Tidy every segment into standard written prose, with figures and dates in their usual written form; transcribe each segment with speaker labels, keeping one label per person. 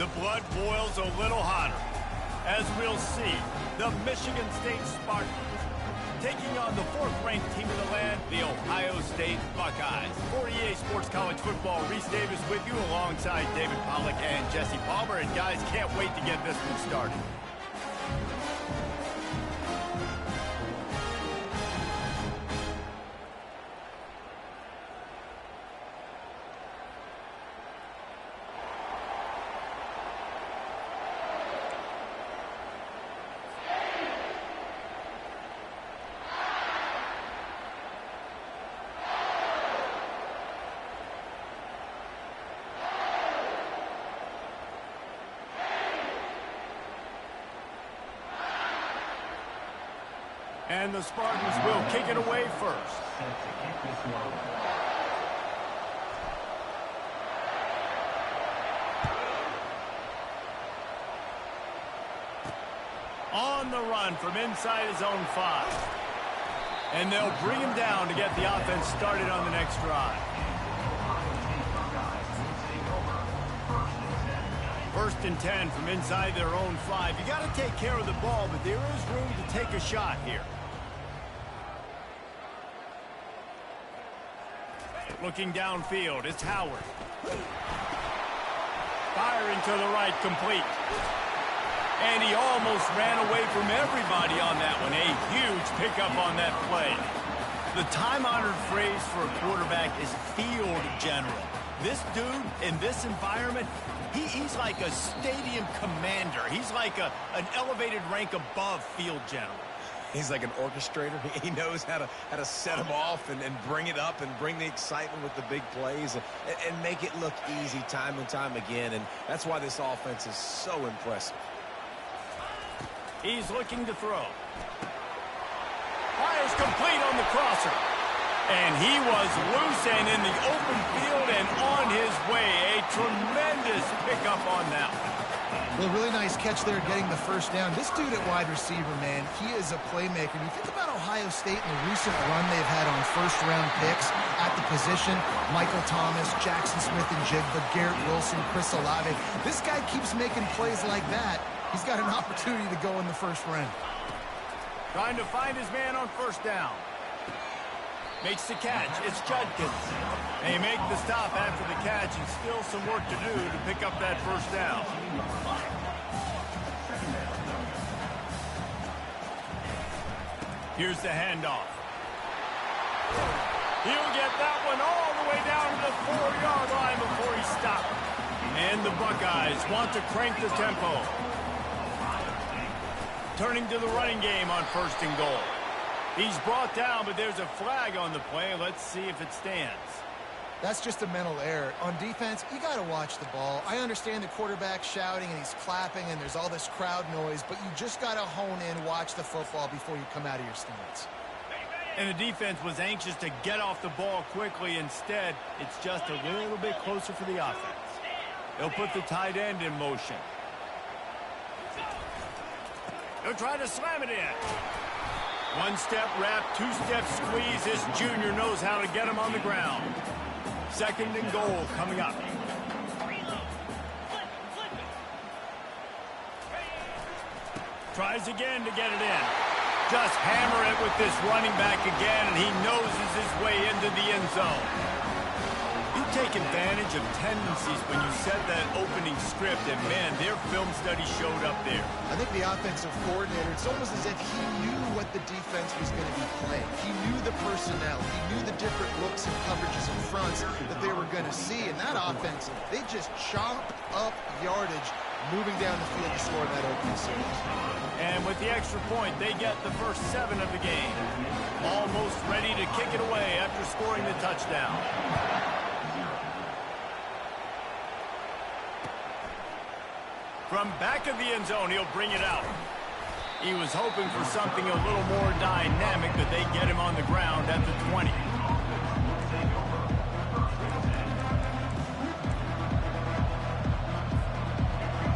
Speaker 1: The blood boils a little hotter. As we'll see, the Michigan State Spartans taking on the fourth-ranked team of the land, the Ohio State Buckeyes. For EA Sports College Football, Reese Davis with you alongside David Pollack and Jesse Palmer. And guys, can't wait to get this one started. And the Spartans will kick it away first. On the run from inside his own 5. And they'll bring him down to get the offense started on the next drive. First and 10 from inside their own 5. You got to take care of the ball, but there is room to take a shot here. Looking downfield, it's Howard. Firing to the right, complete. And he almost ran away from everybody on that one. A huge pickup on that play. The time-honored phrase for a quarterback is field general. This dude, in this environment, he's like a stadium commander. He's like an elevated rank above field general.
Speaker 2: He's like an orchestrator. He knows how to set them off and bring it up and bring the excitement with the big plays and make it look easy time and time again. And that's why this offense is so impressive.
Speaker 1: He's looking to throw. Fires complete on the crosser. And he was loose and in the open field and on his way. A tremendous pickup on that one.
Speaker 3: Well, really nice catch there getting the first down. This dude at wide receiver, man, he is a playmaker. You think about Ohio State and the recent run they've had on first-round picks at the position. Michael Thomas, Jackson Smith-Njigba, Garrett Wilson, Chris Olave. This guy keeps making plays like that. He's got an opportunity to go in the first round.
Speaker 1: Trying to find his man on first down. Makes the catch. It's Judkins. They make the stop after the catch and still some work to do to pick up that first down. Here's the handoff. He'll get that one all the way down to the 4-yard line before he stopped. And the Buckeyes want to crank the tempo. Turning to the running game on first and goal. He's brought down, but there's a flag on the play. Let's see if it stands.
Speaker 3: That's just a mental error. On defense, you got to watch the ball. I understand the quarterback shouting and he's clapping and there's all this crowd noise, but you just got to hone in, watch the football before you come out of your stance.
Speaker 1: And the defense was anxious to get off the ball quickly. Instead, it's just a little bit closer for the offense. They'll put the tight end in motion. They'll try to slam it in. One-step wrap, two-step squeeze. This junior knows how to get him on the ground. Second and goal coming up. Tries again to get it in. Just hammer it with this running back again, and he noses his way into the end zone. You take advantage of tendencies when you set that opening script, and man, their film study showed up there.
Speaker 3: I think the offensive coordinator, it's almost as if he knew what the defense was going to be playing. He knew the personnel. He knew the different looks and coverages and fronts that they were going to see. And that offense, they just chopped up yardage moving down the field to score that opening series.
Speaker 1: And with the extra point, they get the first 7 of the game. Almost ready to kick it away after scoring the touchdown. From back of the end zone, he'll bring it out. He was hoping for something a little more dynamic, but they get him on the ground at the 20.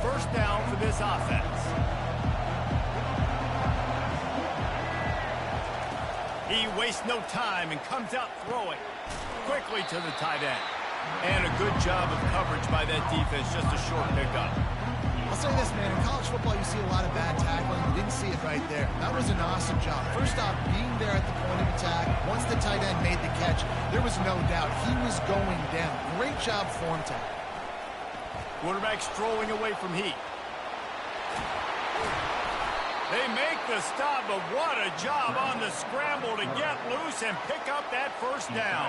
Speaker 1: First down for this offense. He wastes no time and comes out throwing quickly to the tight end. And a good job of coverage by that defense, just a short pickup.
Speaker 3: I'll say this, man. In college football, you see a lot of bad tackling. You didn't see it right there. That was an awesome job. First off, being there at the point of attack. Once the tight end made the catch, there was no doubt he was going down. Great job form tackle.
Speaker 1: Quarterback strolling away from Heat. They make the stop, but what a job on the scramble to get loose and pick up that first down.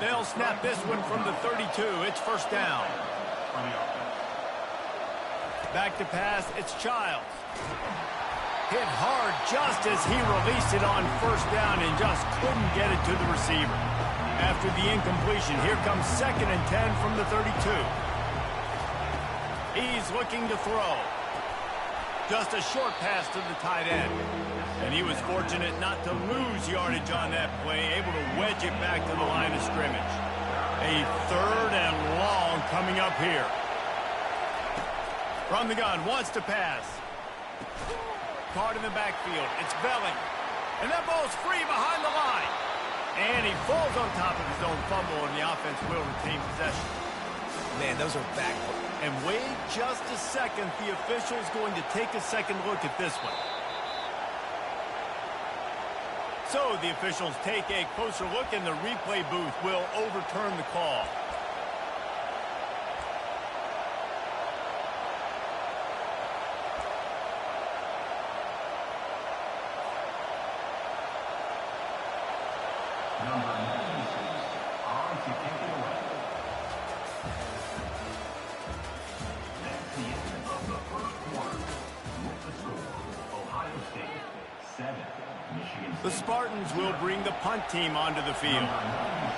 Speaker 1: They'll snap this one from the 32. It's first down. Back to pass, it's Childs. Hit hard just as he released it on first down and just couldn't get it to the receiver. After the incompletion, here comes 2nd and 10 from the 32. He's looking to throw. Just a short pass to the tight end. And he was fortunate not to lose yardage on that play, able to wedge it back to the line of scrimmage. A 3rd and long coming up here. From the gun, wants to pass. Caught in the backfield. It's Velling. And that ball's free behind the line. And he falls on top of his own fumble, and the offense will retain possession.
Speaker 2: Man, those are back.
Speaker 1: And wait just a second. The official's going to take a second look at this one. So the officials take a closer look, and the replay booth will overturn the call.
Speaker 4: Number 96, on to take it away. That's the end of the first quarter. With the score, Ohio State 7, Michigan State.
Speaker 1: The Spartans will bring the punt team onto the field.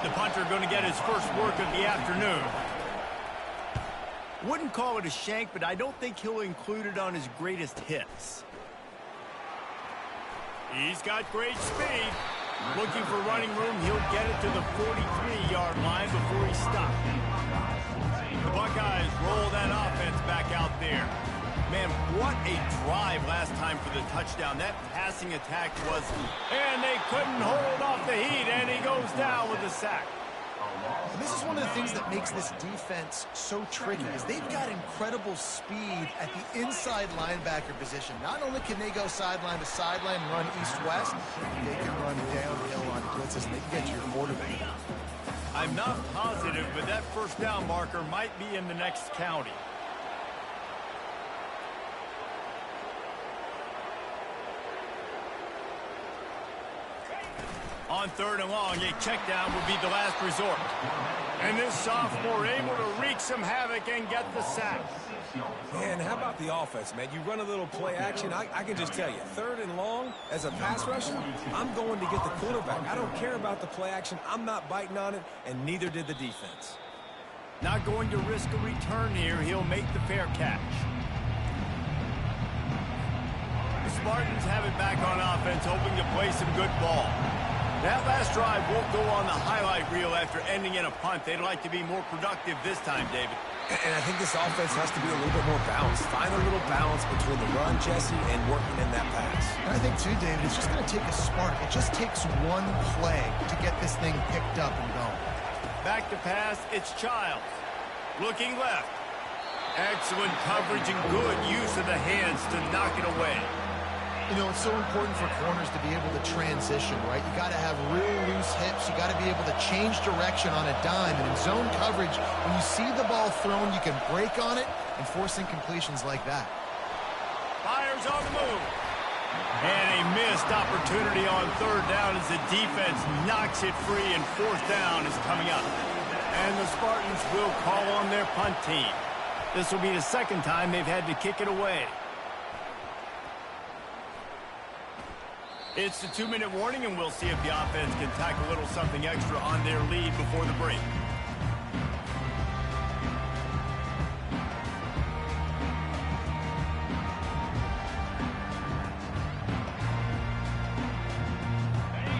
Speaker 1: The punter going to get his first work of the afternoon. Wouldn't call it a shank, but I don't think he'll include it on his greatest hits. He's got great speed. Looking for running room, he'll get it to the 43-yard line before he stops. The Buckeyes roll that offense back out there. Man, what a drive last time for the touchdown. That passing attack was... And they couldn't hold off the Heat, and he goes down with a sack.
Speaker 3: And this is one of the things that makes this defense so tricky is they've got incredible speed at the inside linebacker position. Not only can they go sideline to sideline and run east-west, they can run downhill on blitzes and they can get to your quarterback.
Speaker 1: I'm not positive, but that first down marker might be in the next county. On 3rd and long, a check down would be the last resort. And this sophomore able to wreak some havoc and get the sack.
Speaker 2: Man, how about the offense, man? You run a little play action. I can just tell you, 3rd and long, as a pass rusher, I'm going to get the quarterback. I don't care about the play action. I'm not biting on it, and neither did the defense.
Speaker 1: Not going to risk a return here. He'll make the fair catch. The Spartans have it back on offense, hoping to play some good ball. That last drive won't go on the highlight reel after ending in a punt. They'd like to be more productive this time, David.
Speaker 2: And I think this offense has to be a little bit more balanced. Find a little balance between the run, Jesse, and working in that pass.
Speaker 3: And I think, too, David, it's just going to take a spark. It just takes one play to get this thing picked up and going.
Speaker 1: Back to pass, it's Childs. Looking left. Excellent coverage and good use of the hands to knock it away.
Speaker 3: You know, it's so important for corners to be able to transition, right? You got to have real loose hips. You got to be able to change direction on a dime. And in zone coverage, when you see the ball thrown, you can break on it and force incompletions like that.
Speaker 1: Fires on the move. And a missed opportunity on 3rd down as the defense knocks it free, and 4th down is coming up. And the Spartans will call on their punt team. This will be the 2nd time they've had to kick it away. It's the 2-minute warning, and we'll see if the offense can tack a little something extra on their lead before the break.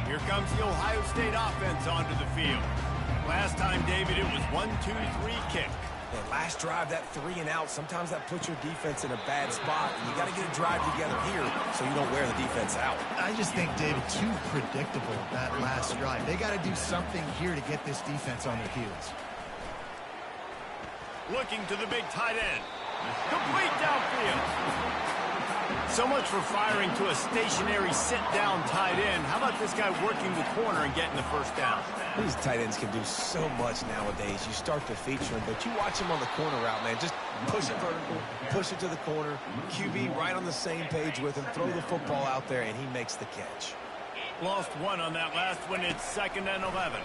Speaker 1: Here comes the Ohio State offense onto the field. Last time, David, it was 1-2-3 kick.
Speaker 2: And last drive, that 3 and out, sometimes that puts your defense in a bad spot. And you got to get a drive together here so you don't wear the defense out.
Speaker 3: I just think, David, too predictable, that last drive. They got to do something here to get this defense on their heels.
Speaker 1: Looking to the big tight end. Complete downfield. So much for firing to a stationary sit-down tight end. How about this guy working the corner and getting the first down?
Speaker 2: These tight ends can do so much nowadays. You start to feature them, but you watch them on the corner route, man. Just push it vertical, push it to the corner. QB right on the same page with him. Throw the football out there, and he makes the catch.
Speaker 1: Lost one on that last one. It's 2nd and 11.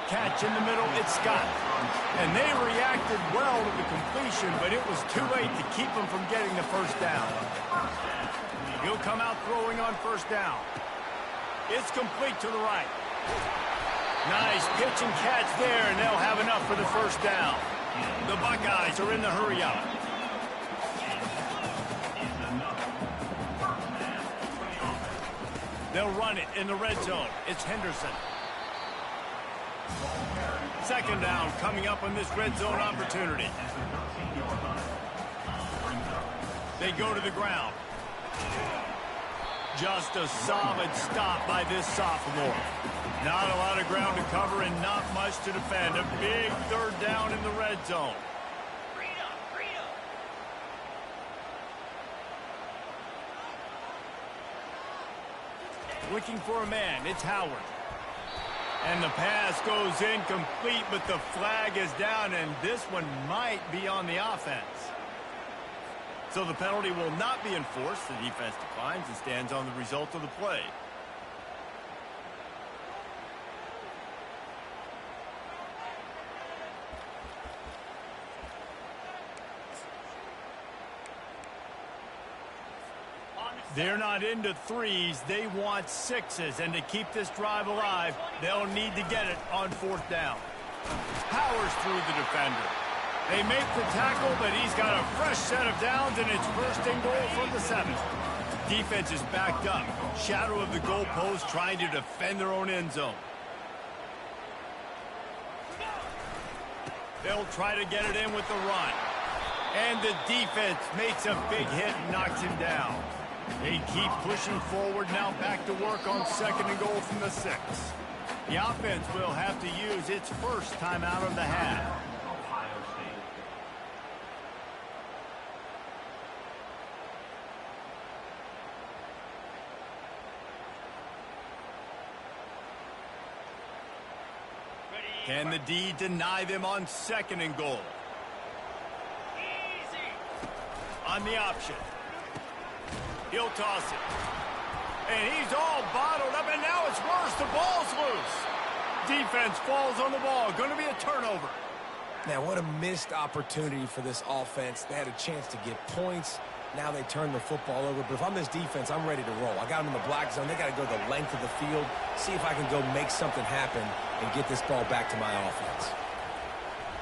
Speaker 1: Catch in the middle, it's Scott. And they reacted well to the completion, but it was too late to keep them from getting the first down. He'll come out throwing on first down. It's complete to the right. Nice pitch and catch there, and they'll have enough for the first down. The Buckeyes are in the hurry-up. They'll run it in the red zone. It's Henderson. 2nd down coming up on this red zone opportunity. They go to the ground. Just a solid stop by this sophomore. Not a lot of ground to cover and not much to defend. A big 3rd down in the red zone. Looking for a man. It's Howard. And the pass goes incomplete, but the flag is down, and this one might be on the offense. So the penalty will not be enforced. The defense declines and stands on the result of the play. They're not into threes. They want 6s. And to keep this drive alive, they'll need to get it on 4th down. Powers through the defender. They make the tackle, but he's got a fresh set of downs, and it's 1st and goal from the 7. Defense is backed up. Shadow of the goalpost trying to defend their own end zone. They'll try to get it in with the run. And the defense makes a big hit and knocks him down. They keep pushing forward, now back to work on 2nd and goal from the 6. The offense will have to use its first timeout of the half. Can the D deny them on 2nd and goal? On the option. He'll toss it. And he's all bottled up, and now it's worse. The ball's loose. Defense falls on the ball. Going to be a turnover.
Speaker 2: Now, what a missed opportunity for this offense. They had a chance to get points. Now they turn the football over. But if I'm this defense, I'm ready to roll. I got them in the black zone. They got to go the length of the field, see if I can go make something happen and get this ball back to my offense.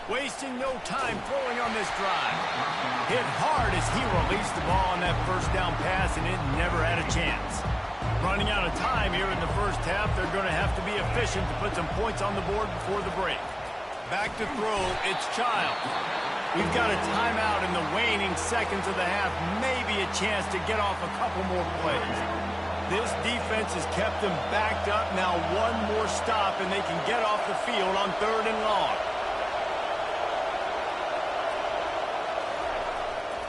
Speaker 1: Wasting no time throwing on this drive. Hit hard as he released the ball on that first down pass, and it never had a chance. Running out of time here in the first half, they're going to have to be efficient to put some points on the board before the break. Back to throw, it's Child. We've got a timeout in the waning seconds of the half, maybe a chance to get off a couple more plays. This defense has kept them backed up. Now one more stop, and they can get off the field on 3rd and long.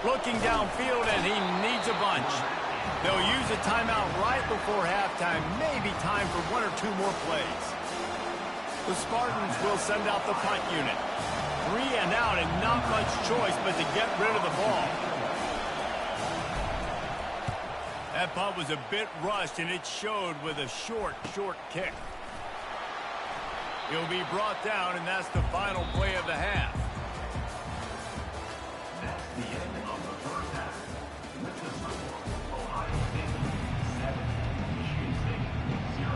Speaker 1: Looking downfield, and he needs a bunch. They'll use a timeout right before halftime. Maybe time for 1 or 2 more plays. The Spartans will send out the punt unit. 3 and out, and not much choice but to get rid of the ball. That punt was a bit rushed, and it showed with a short kick. He'll be brought down, and that's the final play of the half.
Speaker 4: That's the end of the first half. With the score, Ohio State 7, Michigan State 0.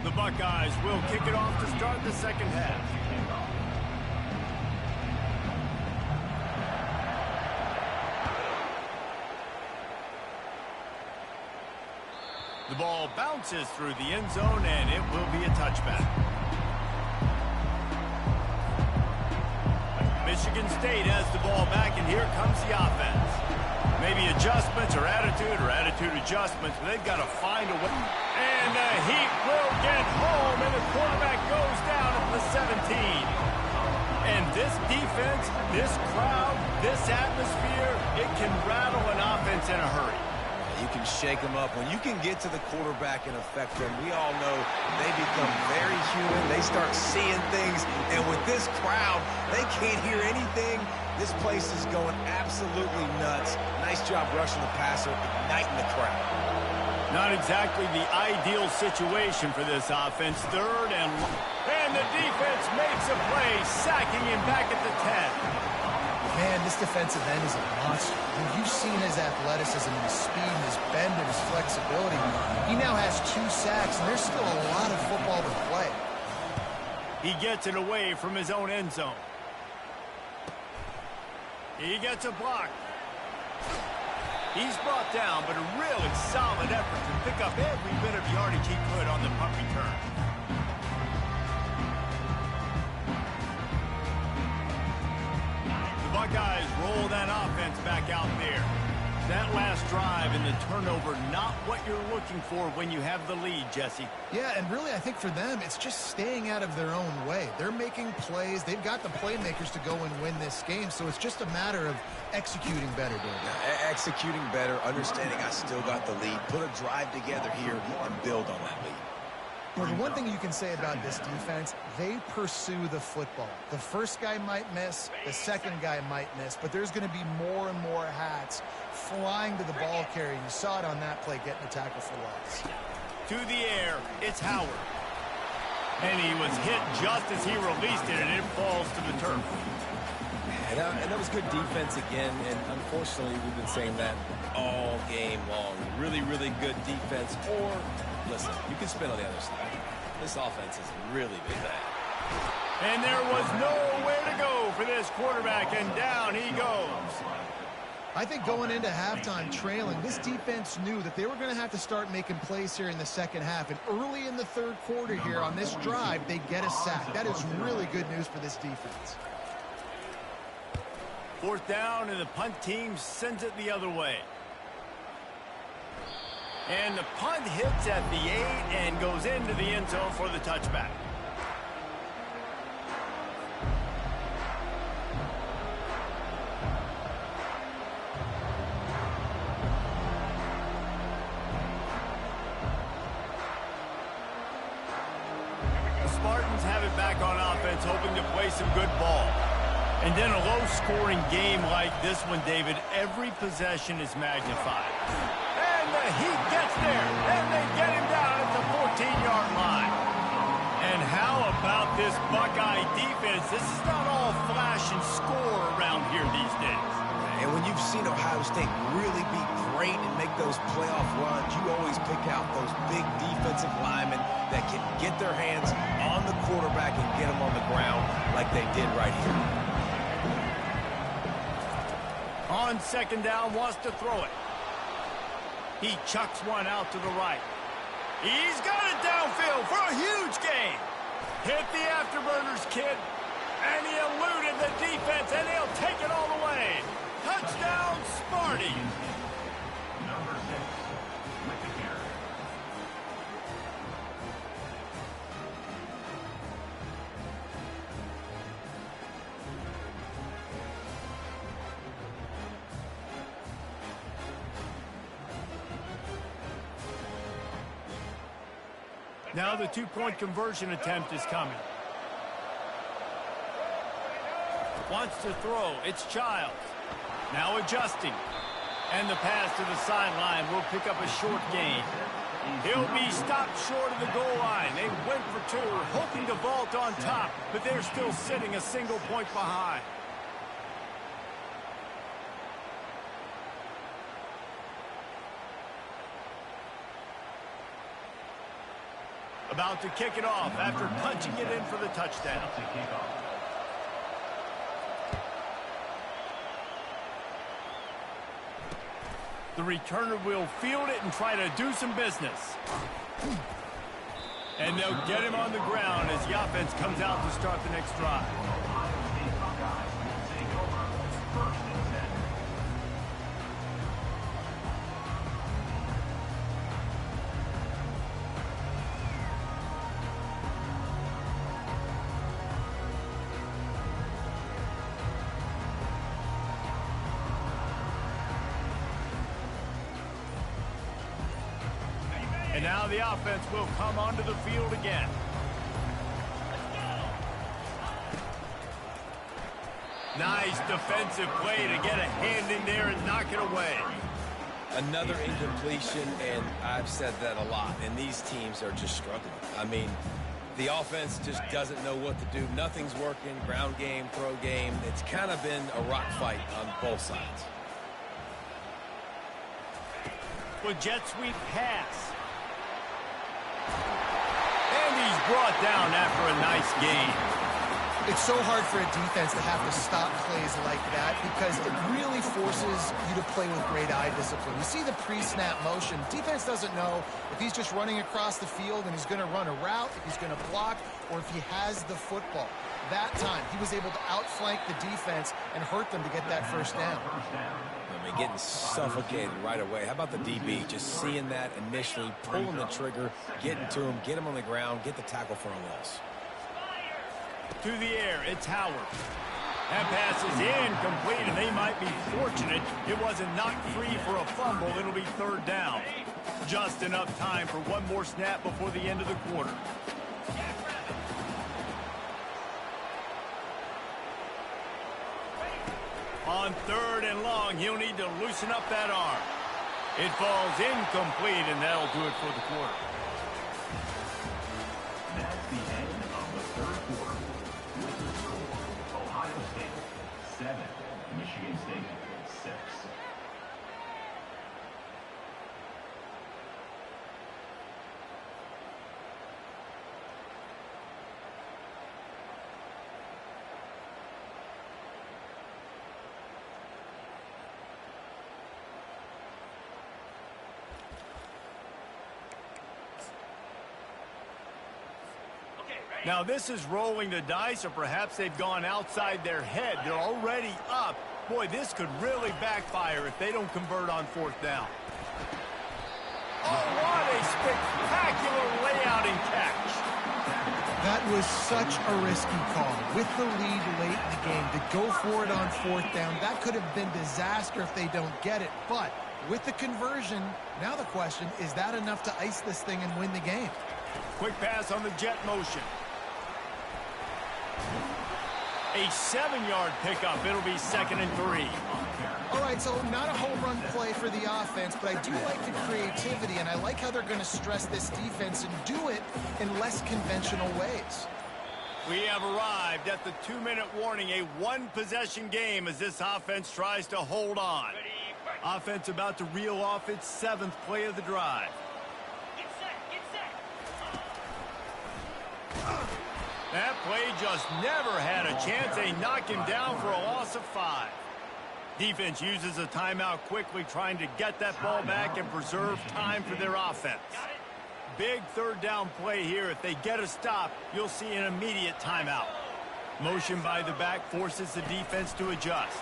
Speaker 1: The Buckeyes will kick it off to start the second half. The ball bounces through the end zone, and it will be a touchback. Michigan Michigan State has the ball back, and here comes the offense. Maybe adjustments or attitude adjustments, but they've got to find a way. And the Heat will get home, and the quarterback goes down at the 17. And this defense, this crowd, this atmosphere, it can rattle an offense in a hurry.
Speaker 2: You can shake them up. When you can get to the quarterback and affect them, we all know they become very human. They start seeing things. And with this crowd, they can't hear anything. This place is going absolutely nuts. Nice job rushing the passer, igniting the crowd.
Speaker 1: Not exactly the ideal situation for this offense. Third and the defense makes a play, sacking him back at the 10.
Speaker 3: Man, this defensive end is a monster. You've seen his athleticism and his speed and his bend and his flexibility. He now has 2 sacks, and there's still a lot of football to play.
Speaker 1: He gets it away from his own end zone. He gets a block. He's brought down, but a really solid effort to pick up every bit of yardage he could on the punt return. Buckeyes roll that offense back out there. That last drive and the turnover, not what you're looking for when you have the lead, Jesse.
Speaker 3: Yeah, and really I think for them, it's just staying out of their own way. They're making plays. They've got the playmakers to go and win this game, so it's just a matter of executing better, David.
Speaker 2: Executing better, understanding I still got the lead. Put a drive together here and build on that lead.
Speaker 3: Well, the one thing you can say about this defense, they pursue the football. The first guy might miss, the second guy might miss, but there's going to be more and more hats flying to the ball carrier. You saw it on that play, getting a tackle for loss.
Speaker 1: To the air, it's Howard. And he was hit just as he released it, and it falls to the turf.
Speaker 2: And that was good defense again, and unfortunately we've been saying that all game long. Really, really good defense, or listen, you can spin on the other side. This offense has really been bad.
Speaker 1: And there was nowhere to go for this quarterback, and down he goes.
Speaker 3: I think going into halftime trailing, this defense knew that they were going to have to start making plays here in the second half. And early in the third quarter here on this drive, they get a sack. That is really good news for this defense.
Speaker 1: Fourth down, and the punt team sends it the other way. And the punt hits at the 8 and goes into the end zone for the touchback. The Spartans have it back on offense, hoping to play some good ball. And then a low-scoring game like this one, David, every possession is magnified. And the Heat gets there, and they get him down at the 14-yard line. And how about this Buckeye defense? This is not all flash and score around here these days.
Speaker 2: And when you've seen Ohio State really be great and make those playoff runs, you always pick out those big defensive linemen that can get their hands on the quarterback and get him on the ground like they did right here.
Speaker 1: On second down, wants to throw it. He chucks one out to the right. He's got it downfield for a huge gain. Hit the afterburners, kid. And he eluded the defense, and he'll take it all the way. Touchdown, Sparty.
Speaker 4: Number 6, with the carry.
Speaker 1: Now the two-point conversion attempt is coming. Wants to throw. It's Childs. Now adjusting. And the pass to the sideline will pick up a short gain. He'll be stopped short of the goal line. They went for 2, hoping to vault on top, but they're still sitting a single point behind. About to kick it off after punching it in for the touchdown. The returner will field it and try to do some business. And they'll get him on the ground as the offense comes out to start the next drive. now the offense will come onto the field again. Nice defensive play to get a hand in there and knock it away.
Speaker 2: Another incompletion, and I've said that a lot, and these teams are just struggling. I mean, the offense just doesn't know what to do. Nothing's working, ground game, throw game. It's kind of been a rock fight on both sides.
Speaker 1: With jet sweep pass. And he's brought down after a nice gain.
Speaker 3: It's so hard for a defense to have to stop plays like that because it really forces you to play with great eye discipline. You see the pre-snap motion. Defense doesn't know if he's just running across the field and he's going to run a route, if he's going to block, or if he has the football. That time, he was able to outflank the defense and hurt them to get that first down.
Speaker 2: I mean, getting suffocated right away. How about the DB? Just seeing that initially, pulling the trigger, getting to him, get him on the ground, get the tackle for a loss.
Speaker 1: To the air, it's Howard. That pass is incomplete, and they might be fortunate it wasn't knocked free for a fumble. It'll be third down. Just enough time for one more snap before the end of the quarter. On third and long, he'll need to loosen up that arm. It falls incomplete, and that'll do it for the quarter.
Speaker 4: That's the end of the third quarter. With the score, Ohio State 7, Michigan State 6.
Speaker 1: Now this is rolling the dice, or perhaps they've gone outside their head. They're already up. Boy, this could really backfire if they don't convert on fourth down. Oh, what a spectacular layout and catch.
Speaker 3: That was such a risky call. With the lead late in the game, to go for it on fourth down, that could have been disaster if they don't get it. But with the conversion, now the question, is that enough to ice this thing and win the game?
Speaker 1: Quick pass on the jet motion. A 7-yard pickup. It'll be 2nd and 3.
Speaker 3: All right, so not a home run play for the offense, but I do like the creativity, and I like how they're going to stress this defense and do it in less conventional ways.
Speaker 1: We have arrived at the 2-minute warning, a one-possession game as this offense tries to hold on. Offense about to reel off its 7th play of the drive. That play just never had a chance. They knock him down for a loss of 5. Defense uses a timeout quickly, trying to get that ball back and preserve time for their offense. Big third down play here. If they get a stop, you'll see an immediate timeout. Motion by the back forces the defense to adjust.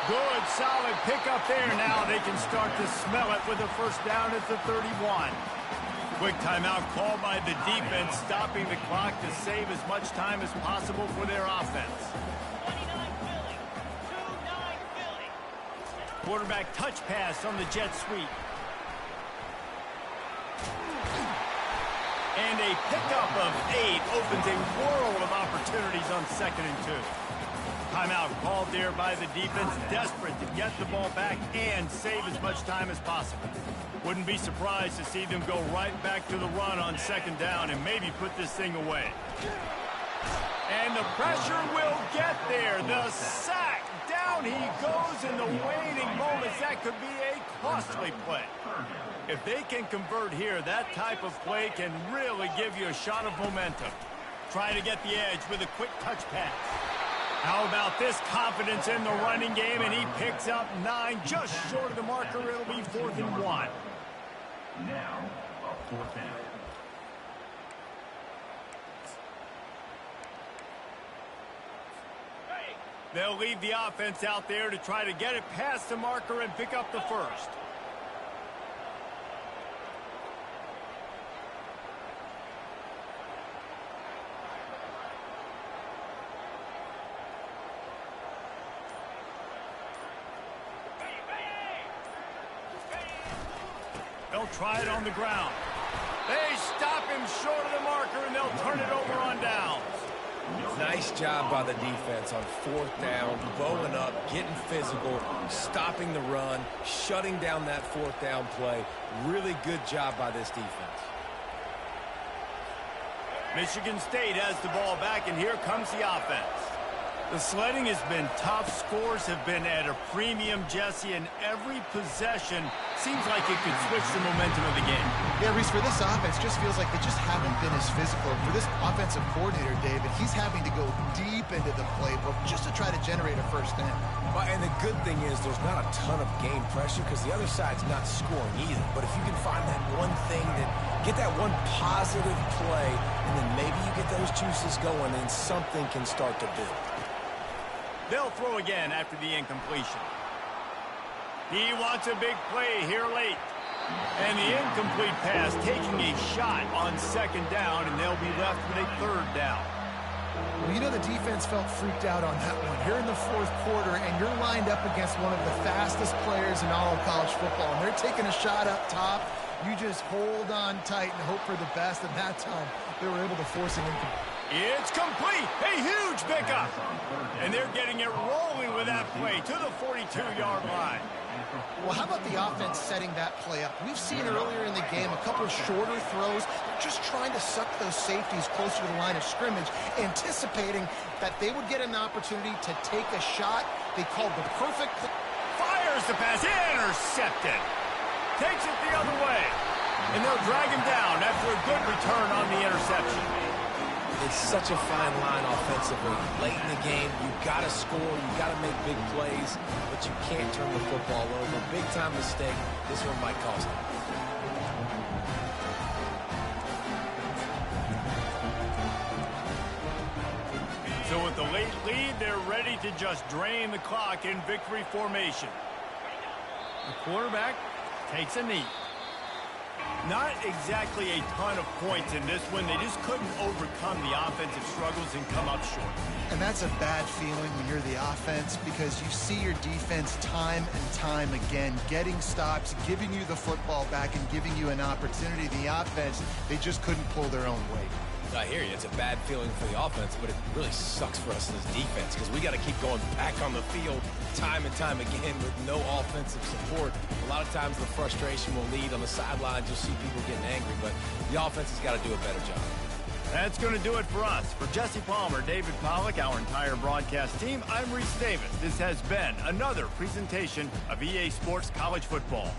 Speaker 1: Good, solid pickup there. Now they can start to smell it with a first down at the 31. Quick timeout called by the defense, stopping the clock to save as much time as possible for their offense. Quarterback touch pass on the jet sweep. And a pickup of 8 opens a world of opportunities on 2nd and 2. Timeout called there by the defense, desperate to get the ball back and save as much time as possible. Wouldn't be surprised to see them go right back to the run on 2nd down and maybe put this thing away. And the pressure will get there. The sack. Down he goes in the waning moments. That could be a costly play. If they can convert here, that type of play can really give you a shot of momentum. Trying to get the edge with a quick touch pass. How about this confidence in the running game, and he picks up 9, just short of the marker. It'll be 4th and 1.
Speaker 4: Now, a 4th down.
Speaker 1: They'll leave the offense out there to try to get it past the marker and pick up the first. They'll try it on the ground. They stop him short of the marker, and they'll turn it over on downs.
Speaker 2: Nice job by the defense on fourth down, bowing up, getting physical, stopping the run, shutting down that fourth down play. Really good job by this defense.
Speaker 1: Michigan State has the ball back, and here comes the offense. The sledding has been tough. Scores have been at a premium, Jesse, and every possession seems like it could switch the momentum of the game.
Speaker 3: Yeah, Reese, for this offense, just feels like they just haven't been as physical. For this offensive coordinator, David, he's having to go deep into the playbook just to try to generate a first down.
Speaker 2: Well, and the good thing is there's not a ton of game pressure because the other side's not scoring either. But if you can find that one thing get that one positive play, and then maybe you get those juices going and something can start to build.
Speaker 1: They'll throw again after the incompletion. He wants a big play here late. And the incomplete pass taking a shot on second down, and they'll be left with a third down.
Speaker 3: Well, you know the defense felt freaked out on that one. You're in the fourth quarter, and you're lined up against one of the fastest players in all of college football, and they're taking a shot up top. You just hold on tight and hope for the best, and that time they were able to force an incomplete.
Speaker 1: It's complete. A huge pickup. And they're getting it rolling with that play to the 42-yard line.
Speaker 3: Well, how about the offense setting that play up? We've seen earlier in the game a couple of shorter throws. They're just trying to suck those safeties closer to the line of scrimmage, anticipating that they would get an opportunity to take a shot. They called the perfect...
Speaker 1: Fires the pass. Intercepted. Takes it the other way. And they'll drag him down after a good return on the interception.
Speaker 2: It's such a fine line offensively. Late in the game, you've got to score, you've got to make big plays, but you can't turn the football over. Big-time mistake. This one might cost them.
Speaker 1: So with the late lead, they're ready to just drain the clock in victory formation. The quarterback takes a knee. Not exactly a ton of points in this one. They just couldn't overcome the offensive struggles and come up short.
Speaker 3: And that's a bad feeling when you're the offense, because you see your defense time and time again getting stops, giving you the football back, and giving you an opportunity. The offense, they just couldn't pull their own weight.
Speaker 2: I hear you. It's a bad feeling for the offense, but it really sucks for us as defense because we got to keep going back on the field time and time again with no offensive support. A lot of times the frustration will lead on the sidelines. You'll see people getting angry, but the offense has got to do a better job.
Speaker 1: That's going to do it for us. For Jesse Palmer, David Pollack, our entire broadcast team, I'm Reese Davis. This has been another presentation of EA Sports College Football.